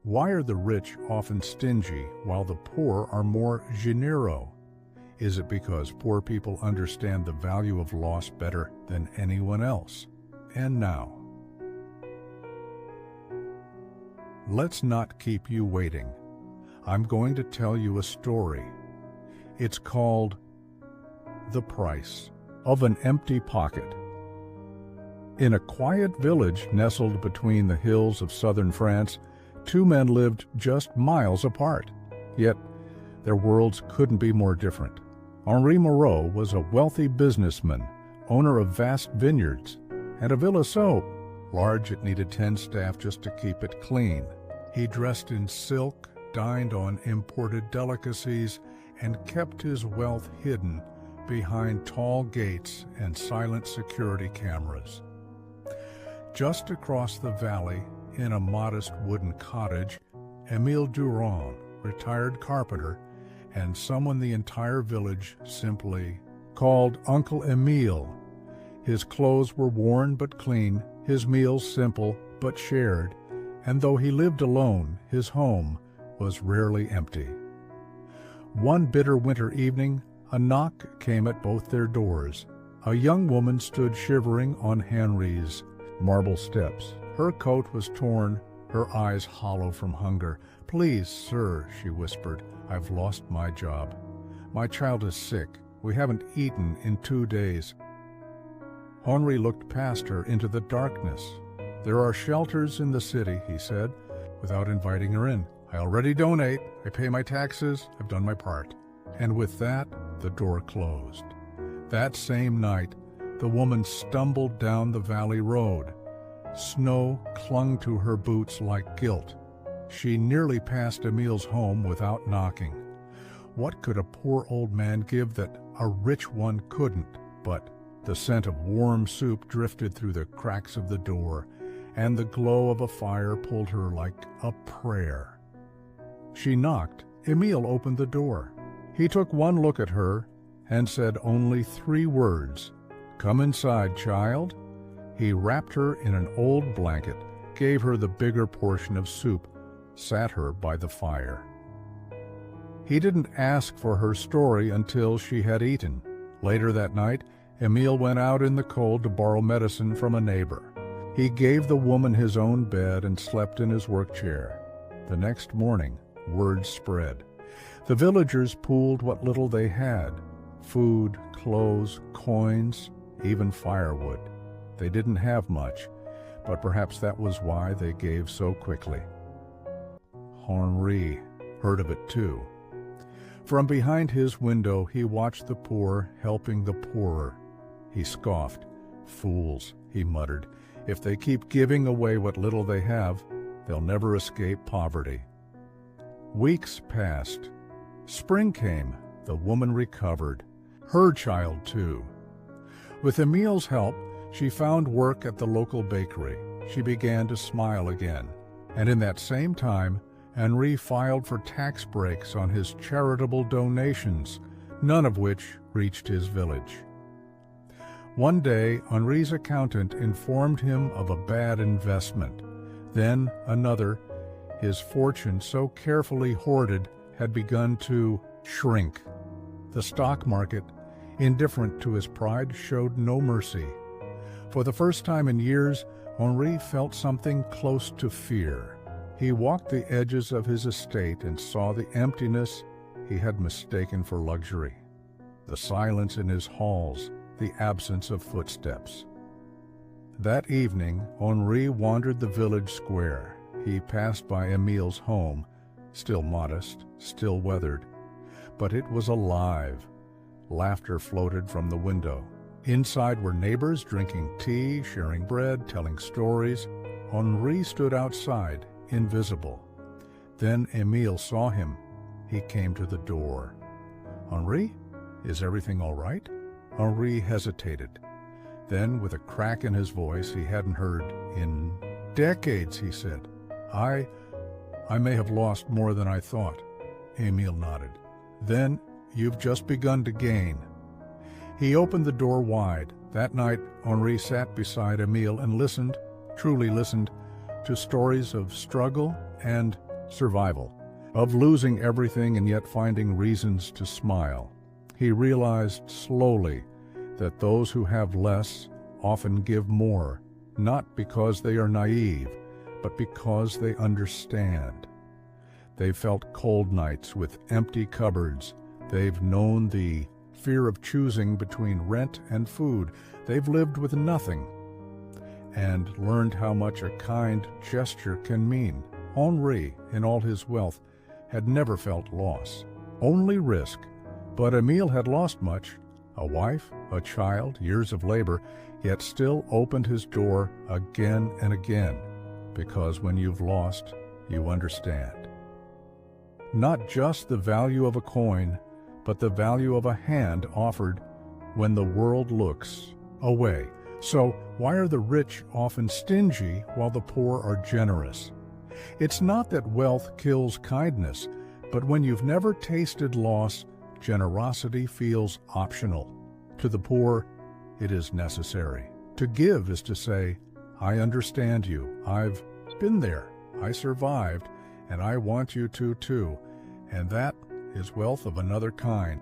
Why are the rich often stingy while the poor are more généreux? Is it because poor people understand the value of loss better than anyone else? And now, let's not keep you waiting. I'm going to tell you a story. It's called The Price of an Empty Pocket. In a quiet village nestled between the hills of southern France, two men lived just miles apart. Yet, their worlds couldn't be more different. Henri Moreau was a wealthy businessman, owner of vast vineyards, and a villa so large it needed 10 staff just to keep it clean. He dressed in silk, dined on imported delicacies, and kept his wealth hidden behind tall gates and silent security cameras. Just across the valley, in a modest wooden cottage, Émile Durand, retired carpenter, and someone the entire village simply called Uncle Émile. His clothes were worn but clean, his meals simple but shared, and though he lived alone, his home was rarely empty. One bitter winter evening, a knock came at both their doors. A young woman stood shivering on Henri's marble steps. Her coat was torn, her eyes hollow from hunger. "Please, sir," she whispered, "I've lost my job. My child is sick. We haven't eaten in 2 days." Henri looked past her into the darkness. "There are shelters in the city," he said, without inviting her in. "I already donate. I pay my taxes. I've done my part." And with that, the door closed. That same night, the woman stumbled down the valley road. Snow clung to her boots like guilt. She nearly passed Émile's home without knocking. What could a poor old man give that a rich one couldn't? But the scent of warm soup drifted through the cracks of the door, and the glow of a fire pulled her like a prayer. She knocked. Émile opened the door. He took one look at her and said only 3 words, "Come inside, child." He wrapped her in an old blanket, gave her the bigger portion of soup, sat her by the fire. He didn't ask for her story until she had eaten. Later that night, Émile went out in the cold to borrow medicine from a neighbor. He gave the woman his own bed and slept in his work chair. The next morning, word spread. The villagers pooled what little they had: food, clothes, coins, even firewood. They didn't have much, but perhaps that was why they gave so quickly. Henri heard of it too. From behind his window, he watched the poor helping the poorer. He scoffed. "Fools," he muttered. "If they keep giving away what little they have, they'll never escape poverty." Weeks passed. Spring came. The woman recovered. Her child too. With Émile's help, she found work at the local bakery. She began to smile again. And in that same time, Henri filed for tax breaks on his charitable donations, none of which reached his village. One day, Henri's accountant informed him of a bad investment. Then another. His fortune, so carefully hoarded, had begun to shrink. The stock market, indifferent to his pride, showed no mercy. For the first time in years, Henri felt something close to fear. He walked the edges of his estate and saw the emptiness he had mistaken for luxury, the silence in his halls, the absence of footsteps. That evening, Henri wandered the village square. He passed by Émile's home, still modest, still weathered, but it was alive. Laughter floated from the window. Inside were neighbors drinking tea, sharing bread, telling stories. Henri stood outside, invisible. Then Émile saw him. He came to the door. "Henri, is everything all right?" Henri hesitated. Then, with a crack in his voice he hadn't heard in decades, he said, I may have lost more than I thought." Émile nodded. "Then you've just begun to gain." He opened the door wide. That night, Henri sat beside Émile and listened, truly listened, to stories of struggle and survival, of losing everything and yet finding reasons to smile. He realized slowly that those who have less often give more, not because they are naive, but because they understand. They've felt cold nights with empty cupboards. They've known the fear of choosing between rent and food. They've lived with nothing and learned how much a kind gesture can mean. Henri, in all his wealth, had never felt loss, only risk. But Emile had lost much, a wife, a child, years of labor, yet still opened his door again and again, because when you've lost, you understand. Not just the value of a coin, but the value of a hand offered when the world looks away. So why are the rich often stingy while the poor are generous? It's not that wealth kills kindness, but when you've never tasted loss, generosity feels optional. To the poor, it is necessary. To give is to say, I understand you. I've been there. I survived, and I want you to too. And that is wealth of another kind.